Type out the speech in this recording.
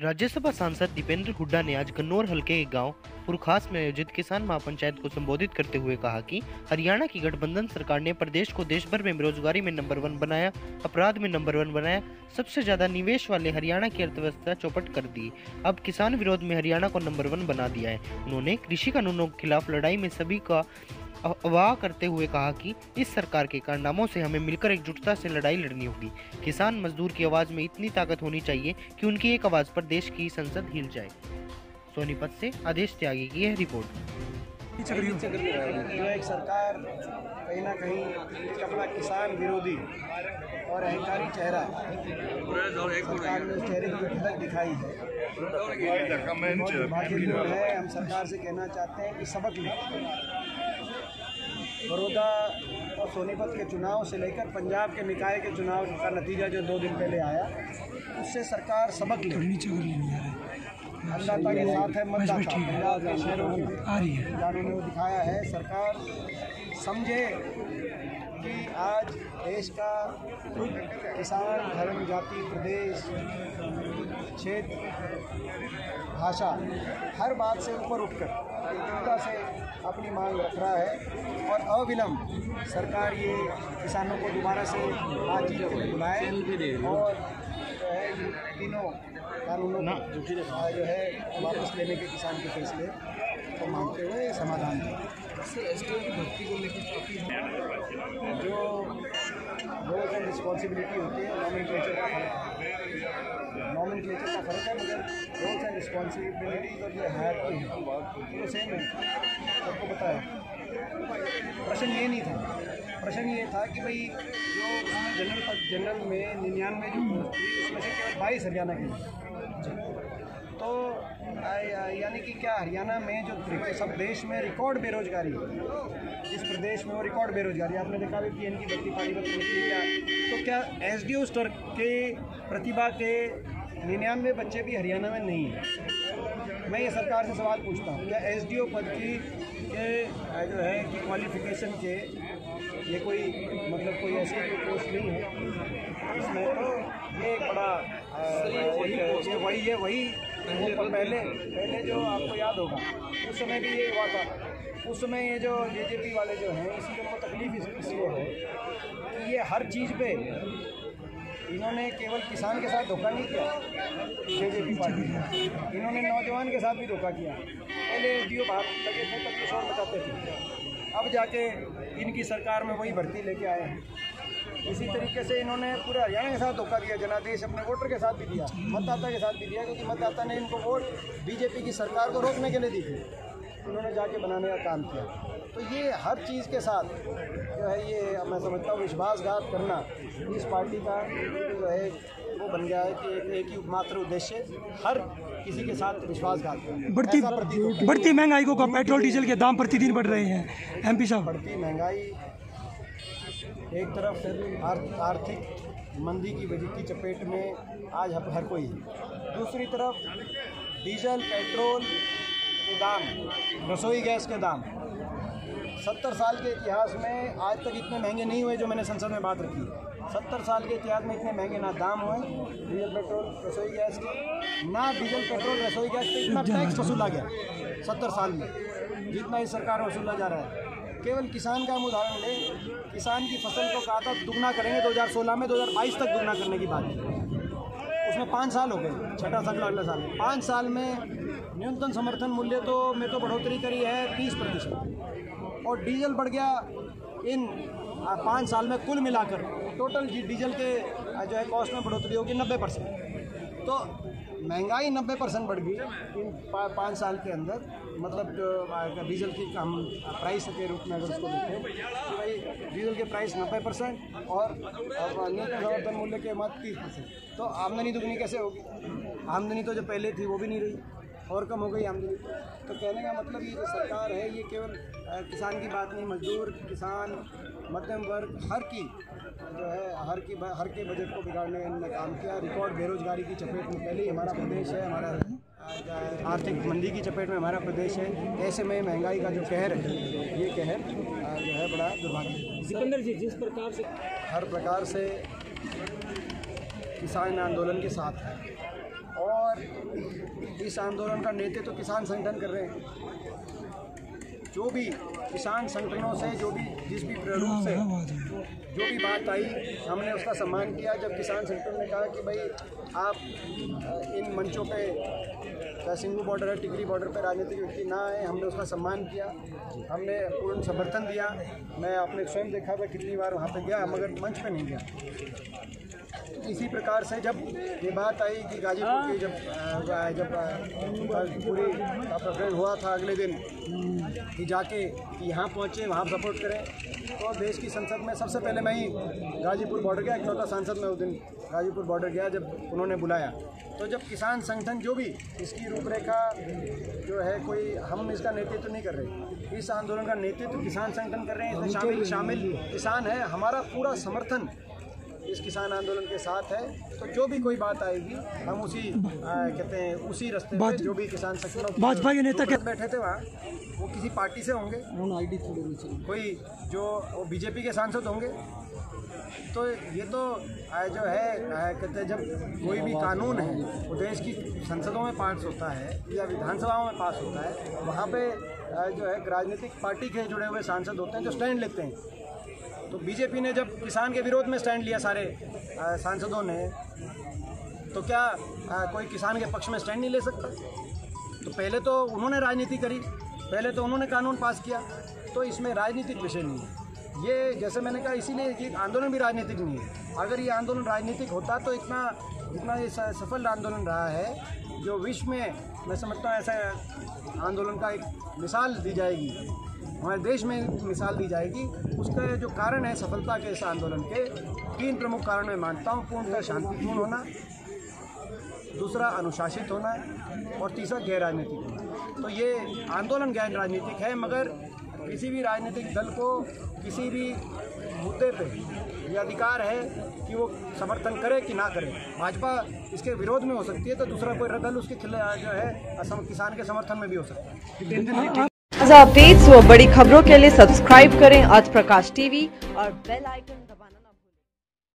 राज्यसभा सांसद दीपेंद्र हुड्डा ने आज गन्नौर हलके के गांव पुरखास में आयोजित किसान महापंचायत को संबोधित करते हुए कहा कि हरियाणा की गठबंधन सरकार ने प्रदेश को देश भर में बेरोजगारी में नंबर 1 बनाया, अपराध में नंबर 1 बनाया, सबसे ज्यादा निवेश वाले हरियाणा की अर्थव्यवस्था चौपट कर दी। अब किसान विरोध में हरियाणा को नंबर 1 बना दिया है। उन्होंने कृषि कानूनों के खिलाफ लड़ाई में सभी का आह्वान करते हुए कहा कि इस सरकार के कारनामों से हमें मिलकर एकजुटता से लड़ाई लड़नी होगी। किसान मजदूर की आवाज में इतनी ताकत होनी चाहिए कि उनकी एक आवाज पर देश की संसद हिल जाए। सोनीपत से आदेश त्यागी की यह रिपोर्ट। जो एक सरकार कहीं ना कहीं एक अपना किसान विरोधी और अहंकारी चेहरा सरकार ने उस चेहरे की झलक दिखाई है। दुर्भाग्यपूर्ण है। हम सरकार से कहना चाहते हैं कि सबक लें। बड़ौदा और सोनीपत के चुनाव से लेकर पंजाब के निकाय के चुनाव का नतीजा जो 2 दिन पहले आया, उससे सरकार सबक ले। अन्नदाता के साथ है मतदाता। पंजाब के शहरों में उन्होंने वो दिखाया है। सरकार समझे कि आज देश का किसान, धर्म, जाति, प्रदेश, क्षेत्र, भाषा हर बात से ऊपर उठकर एकजुटता से अपनी मांग रख रहा है और अविलंब सरकार ये किसानों को दोबारा से बातचीत को बुलाए और जो है तीनों कानूनों जो है वापस लेने के किसान के फैसले को मांगते हुए समाधान SDO की भर्ती को लेकर जो रोल्स एंड रिस्पॉन्सिबिलिटी होती है, नॉमेनक्लेचर का फर्क है, मगर रोल्स एंड रिस्पॉन्सिबिलिटी और जो हायरार्की है वो सेम है। सबको पता है। प्रश्न ये नहीं था। प्रश्न ये था कि भाई जो जनरल में 99 जो पोस्ट थी उसमें से केवल 22 हरियाणा की, तो यानी कि क्या हरियाणा में जो सब देश में रिकॉर्ड बेरोजगारी है, जिस प्रदेश में वो रिकॉर्ड बेरोजगारी, आपने देखा भी PN की भर्ती पानीपत में की क्या, तो क्या SDO स्तर के प्रतिभा के 99 बच्चे भी हरियाणा में नहीं हैं? मैं ये सरकार से सवाल पूछता हूँ, क्या SDO पद की के जो है कि क्वालिफिकेशन के ये कोई मतलब कोई ऐसी कोई पोस्ट नहीं है इसमें? तो ये एक बड़ा वही पहले जो आपको याद होगा उस समय भी ये हुआ था। उस समय ये जो BJP वाले जो हैं इसी को तकलीफ इसलिए है कि ये हर चीज़ पे इन्होंने केवल किसान के साथ धोखा नहीं किया, BJP पार्टी, इन्होंने नौजवान के साथ भी धोखा किया। पहले SDO बाहर लगे थे तब ये शोर मचाते थे, अब जाके इनकी सरकार में वही भर्ती लेके आए हैं। इसी तरीके से इन्होंने पूरे हरियाणा के साथ धोखा दिया, जनादेश अपने वोटर के साथ भी दिया, मतदाता के साथ भी दिया, क्योंकि मतदाता ने इनको वोट BJP की सरकार को रोकने के लिए दी थी, उन्होंने जाके बनाने का काम किया। तो ये हर चीज़ के साथ जो है ये मैं समझता हूँ विश्वासघात करना इस पार्टी का जो है वो बन गया है कि एक ही मात्र उद्देश्य हर किसी के साथ विश्वासघात करना। बढ़ती महंगाई को पेट्रोल डीजल के दाम प्रतिदिन बढ़ रहे हैं MP साहब। बढ़ती महंगाई एक तरफ आर्थिक मंदी की वजह की चपेट में आज हर कोई है, दूसरी तरफ डीजल पेट्रोल के दाम, रसोई गैस के दाम 70 साल के इतिहास में आज तक इतने महंगे नहीं हुए जो मैंने संसद में बात रखी। 70 साल के इतिहास में इतने महंगे ना दाम हुए डीजल पेट्रोल रसोई गैस के, ना डीजल पेट्रोल रसोई गैस पे इतना टैक्स वसूला गया 70 साल में जितना इस सरकार में वसूला जा रहा है। केवल किसान का हम उदाहरण लें, किसान की फसल को कहा था दुगना करेंगे 2016 में, 2022 तक दुगना करने की बात की, उसमें 5 साल हो गए, छठा साल अगला साल। 5 साल में न्यूनतम समर्थन मूल्य तो में तो बढ़ोतरी करी है 30% और डीजल बढ़ गया इन 5 साल में कुल मिलाकर टोटल डीजल के जो है कॉस्ट में बढ़ोतरी होगी 90%। तो महंगाई 90% बढ़ गई इन 5 साल के अंदर। मतलब जो डीजल की हम प्राइस के रूप में अगर उसको देखें कि भाई डीजल के प्राइस 90% और न्यूनतम समर्थन मूल्य के मात्र 30%। तो आमदनी दुगनी कैसे होगी? आमदनी तो जो पहले थी वो भी नहीं रही और कम हो गई आमदनी। तो कहने का मतलब ये जो सरकार है ये केवल किसान की बात नहीं, मजदूर, किसान, मध्यम वर्ग, हर के बजट को बिगाड़ने का इन्होंने काम किया। रिकॉर्ड बेरोजगारी की चपेट में पहले ही हमारा प्रदेश है, हमारा आर्थिक मंदी की चपेट में हमारा प्रदेश है। ऐसे में महंगाई का जो कहर है ये कहर जो है बड़ा दुर्भाग्य। सिकंदर जी, जिस प्रकार से हर प्रकार से किसान आंदोलन के साथ है और इस आंदोलन का नेतृत्व तो किसान संगठन कर रहे हैं। जो भी किसान संगठनों से जो भी जिस भी प्रारूप से जो भी बात आई हमने उसका सम्मान किया। जब किसान संगठन ने कहा कि भाई आप इन मंचों पे सिंगू बॉर्डर है, टिकरी बॉर्डर पे राजनीतिक व्यक्ति ना आए, हमने उसका सम्मान किया, हमने पूर्ण समर्थन दिया। मैं आपने स्वयं देखा था कितनी बार वहाँ पे गया मगर मंच पे नहीं गया। इसी प्रकार से जब ये बात आई कि गाजीपुर की जब पूरी का प्रकरण हुआ था अगले दिन कि जाके यहाँ पहुँचे वहाँ सपोर्ट करें, तो देश की संसद में सबसे पहले मैं ही गाजीपुर बॉर्डर गया, इकलौता सांसद मैं उस दिन गाजीपुर बॉर्डर गया जब उन्होंने बुलाया। तो जब किसान संगठन जो भी इसकी रूपरेखा जो है कोई हम इसका नेतृत्व नहीं कर रहे, इस आंदोलन का नेतृत्व किसान संगठन कर रहे हैं, इसमें शामिल किसान है, हमारा पूरा समर्थन इस किसान आंदोलन के साथ है। तो जो भी कोई बात आएगी हम उसी कहते हैं उसी रास्ते पे जो भी किसान संगठन भाजपा के नेता बैठे थे वहाँ वो किसी पार्टी से होंगे, कोई जो बीजेपी के सांसद होंगे। तो ये तो जो है कहते हैं जब कोई भी कानून है वो देश की संसदों में पास होता है या विधानसभाओं में पास होता है, वहाँ पे जो है राजनीतिक पार्टी के जुड़े हुए सांसद होते हैं जो स्टैंड लेते हैं। तो बीजेपी ने जब किसान के विरोध में स्टैंड लिया सारे सांसदों ने, तो क्या कोई किसान के पक्ष में स्टैंड नहीं ले सकता? तो पहले तो उन्होंने राजनीति करी, पहले तो उन्होंने कानून पास किया, तो इसमें राजनीतिक विषय नहीं है ये। जैसे मैंने कहा इसीलिए कि आंदोलन भी राजनीतिक नहीं है। अगर ये आंदोलन राजनीतिक होता तो इतना ये सफल आंदोलन रहा है जो विश्व में मैं समझता हूँ ऐसा आंदोलन का एक मिसाल दी जाएगी, हमारे देश में मिसाल दी जाएगी। उसका जो कारण है सफलता के इस आंदोलन के 3 प्रमुख कारण मैं मानता हूँ। पूर्णतः शांतिपूर्ण होना, दूसरा अनुशासित होना और तीसरा गैर राजनीतिक होना। तो ये आंदोलन गैर राजनीतिक है, मगर किसी भी राजनीतिक दल को किसी भी मुद्दे पे ये अधिकार है कि वो समर्थन करे कि ना करे। भाजपा इसके विरोध में हो सकती है तो दूसरा कोई दल उसके खिलाफ जो है किसान के समर्थन में भी हो सकता है। ताज़ा अपडेट्स व बड़ी खबरों के लिए सब्सक्राइब करें आज प्रकाश टीवी और बेल आइकन दबाना।